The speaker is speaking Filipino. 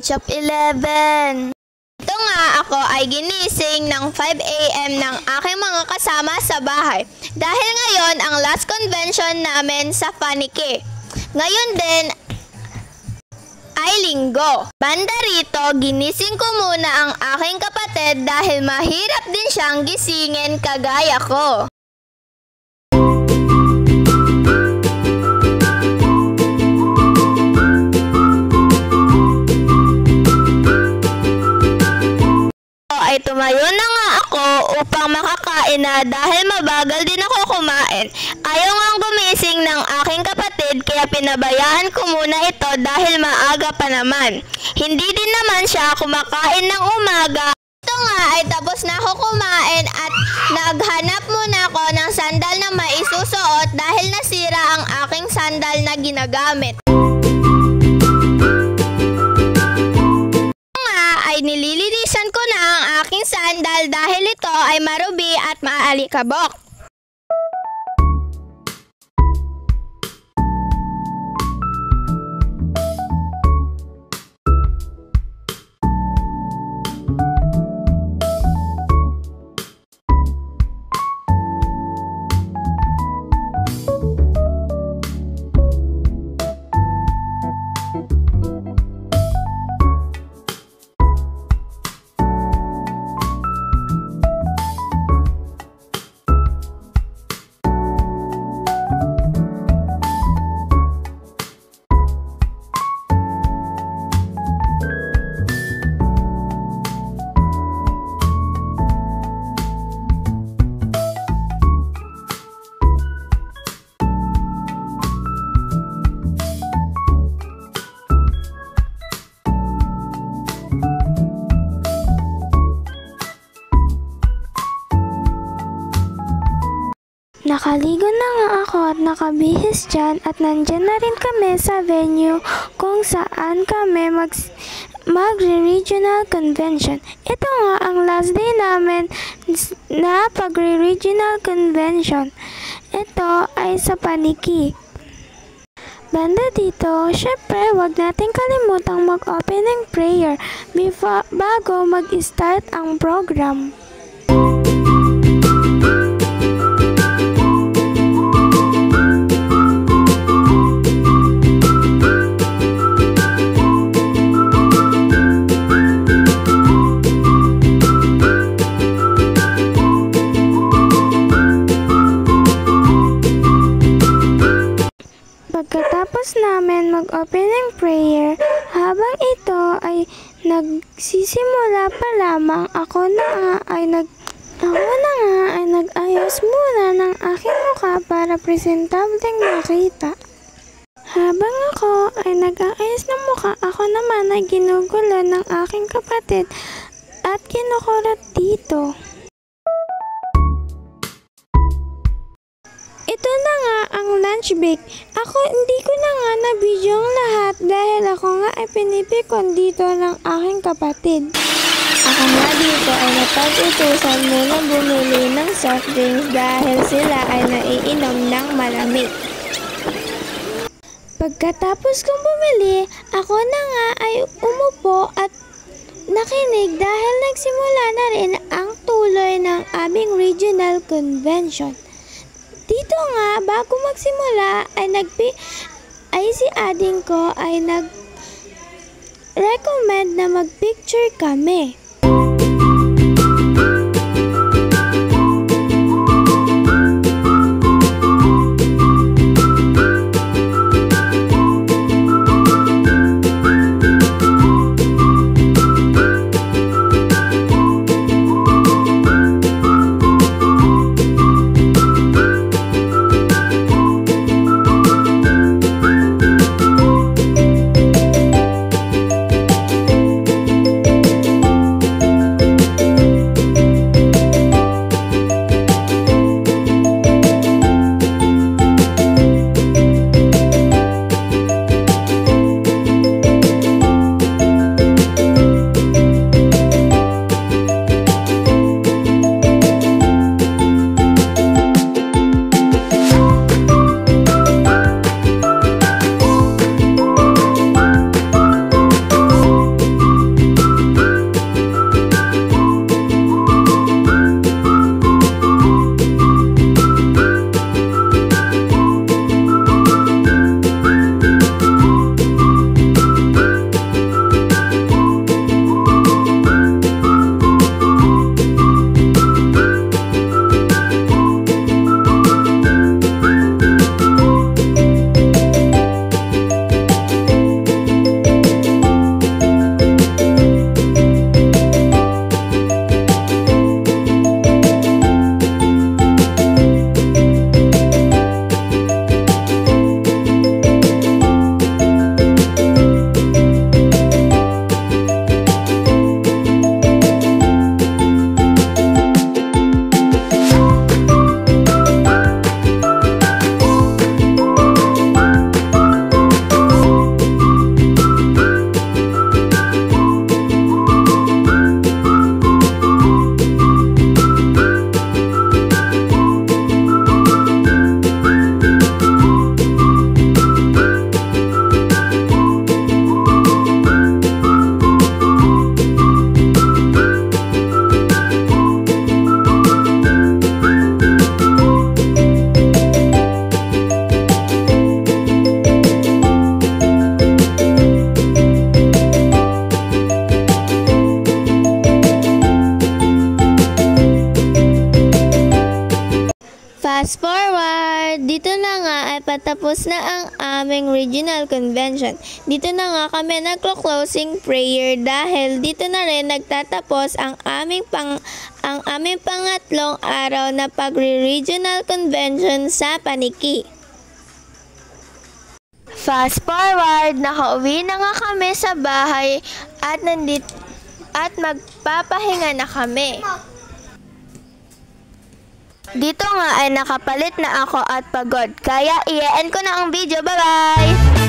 Age of 11. Ito nga ako ay ginising ng 5 AM ng aking mga kasama sa bahay. Dahil ngayon ang last convention namin sa Paniki. Ngayon din ay linggo. Banda rito, ginising ko muna ang aking kapatid dahil mahirap din siyang gisingin kagaya ko. Ay tumayo na nga ako upang makakain na dahil mabagal din ako kumain. Ayaw ngang gumising ng aking kapatid kaya pinabayaan ko muna ito dahil maaga pa naman. Hindi din naman siya kumakain ng umaga. Ito nga ay tapos na ako kumain at naghanap muna ako ng sandal na maisusuot dahil nasira ang aking sandal na ginagamit. Ay nililinisan ko na ang aking sandal dahil ito ay marubi at maalikabok. Nakaligo na nga ako at nakabihis dyan at nandyan na rin kami sa venue kung saan kami magre-regional convention. Ito nga ang last day namin na pagre-regional convention. Ito ay sa Paniki. Banda dito, syempre wag natin kalimutang mag-opening prayer bago mag-start ang program. Pagkatapos namin mag-opening prayer, habang ito ay nagsisimula pa lamang, ako na nga ay nag-ayos muna ng aking mukha para presentableng makita. Habang ako ay nag-aayos ng mukha, ako naman ay ginugulo ng aking kapatid at kinukulat dito. Ito na nga ang lunch break. Hindi ko na nga na-video ang lahat dahil ako nga ay pinipikon dito ng aking kapatid. Ako nga dito ay napag-utusan muna bumili ng soft drinks dahil sila ay naiinom ng malamig. Pagkatapos kong bumili, ako na nga ay umupo at nakinig dahil nagsimula na rin ang tuloy ng aming regional convention. Dito nga, bago magsimula, ay si ading ko ay nag-recommend na mag-picture kami. tapos na ang aming regional convention. Dito na nga kami nagko-closing prayer dahil dito na rin nagtatapos ang aming pangatlong araw na pagre-regional convention sa Paniki. Fast forward, nakauwi na nga kami sa bahay at magpapahinga na kami. Dito nga ay nakapalit na ako at pagod. Kaya i-end ko na ang video. Bye-bye!